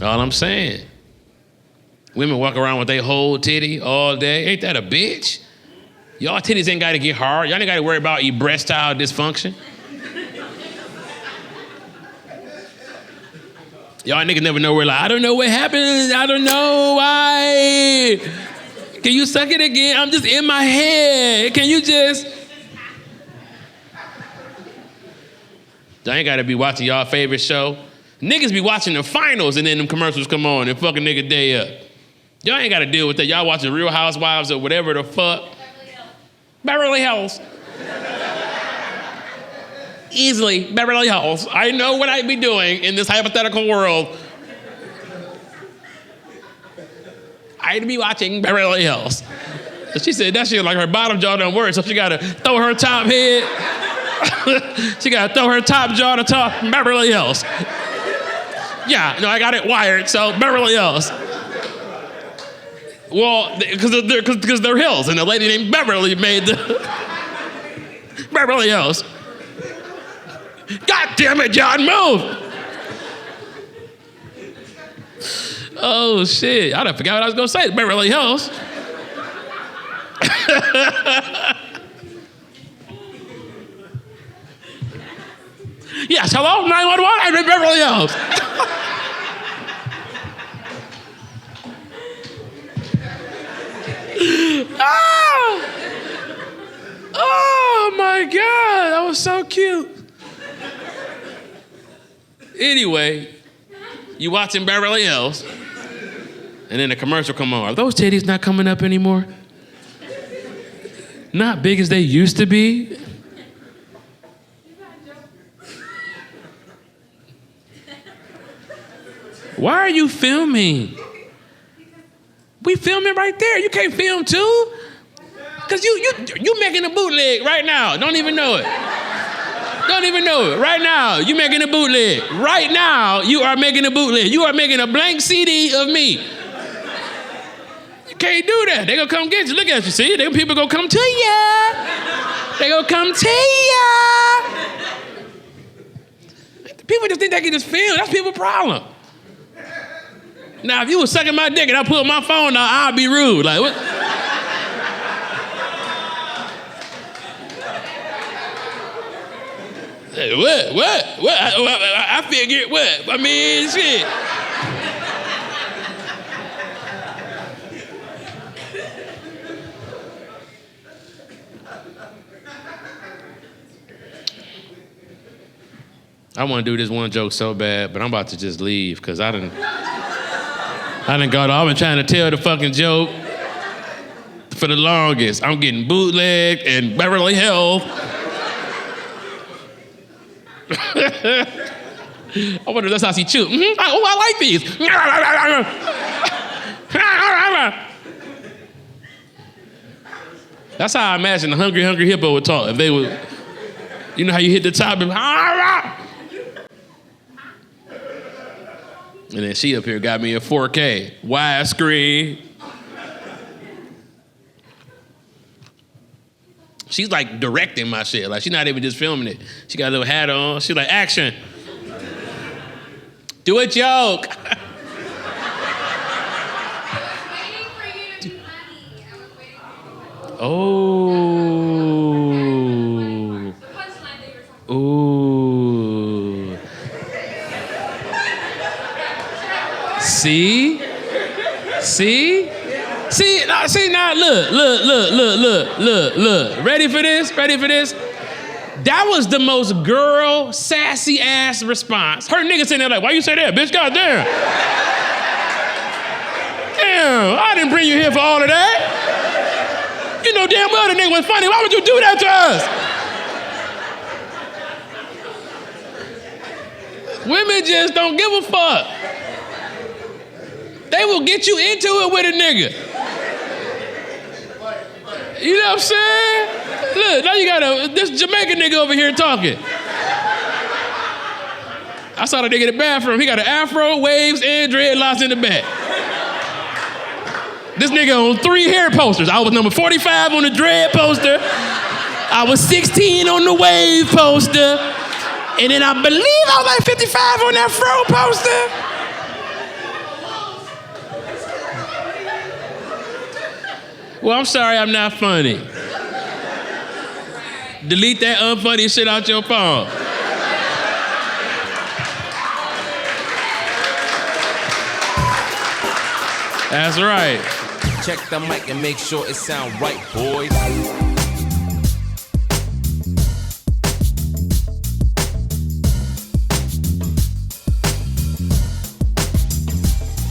All I'm saying. Women walk around with their whole titty all day. Ain't that a bitch? Y'all titties ain't gotta get hard. Y'all ain't gotta worry about erectile dysfunction. Y'all niggas never know where, like, I don't know what happened. I don't know why. Can you suck it again? I'm just in my head. Can you just? Y'all ain't gotta be watching y'all favorite show. Niggas be watching the finals and then them commercials come on and fuck a nigga day up. Y'all ain't gotta deal with that. Y'all watching Real Housewives or whatever the fuck. Beverly Hills. Easily, Beverly Hills. I know what I'd be doing in this hypothetical world. I'd be watching Beverly Hills. So she said that shit like her bottom jaw don't work, so she gotta throw her top head. She gotta throw her top jaw to top Beverly Hills. Yeah, no, I got it wired, so Beverly Hills. Well, because they're hills, and a lady named Beverly made the Beverly Hills. God damn it, John, move! Oh shit, I done forgot what I was gonna say. Beverly Hills. Yes, hello, 911, I'm in Beverly Hills. Oh my God, that was so cute. Anyway, you watching Beverly Hills, and then the commercial come on. Are those titties not coming up anymore? Not big as they used to be? Why are you filming? We filming right there. You can't film too? Because you making a bootleg right now. Don't even know it. Don't even know it. Right now, you making a bootleg. Right now, you are making a bootleg. You are making a blank CD of me. You can't do that. They gonna come get you. Look at you, see? People gonna come to you. They gonna come to you. People just think they can just film. That's people's problem. Now, if you was sucking my dick and I pulled my phone out, I'd be rude. Like, what? What? I figured what? I mean, shit. I want to do this one joke so bad, but I'm about to just leave because I done got I've been trying to tell the fucking joke for the longest. I'm getting bootlegged in Beverly Hills. I wonder if that's how she chew. Mm-hmm. Oh, I like these. That's how I imagine the hungry hippo would talk. If they would, you know how you hit the top and then she up here got me a 4K widescreen. She's like directing my shit. Like she's not even just filming it. She got a little hat on. She's like, action. Do a joke. Oh. Ooh. See? Now, look. Ready for this? That was the most girl, sassy ass response. Her nigga sitting there like, why you say that, bitch? Goddamn. Damn, I didn't bring you here for all of that. You know damn well the nigga was funny. Why would you do that to us? Women just don't give a fuck. They will get you into it with a nigga. You know what I'm saying? Look, now you got this Jamaican nigga over here talking. I saw the nigga in the bathroom. He got an afro, waves, and dreadlocks in the back. This nigga on 3 hair posters. I was number 45 on the dread poster. I was 16 on the wave poster. And then I believe I was like 55 on that fro poster. Well, I'm sorry I'm not funny. Delete that unfunny shit out your phone. That's right. Check the mic and make sure it sound right, boys.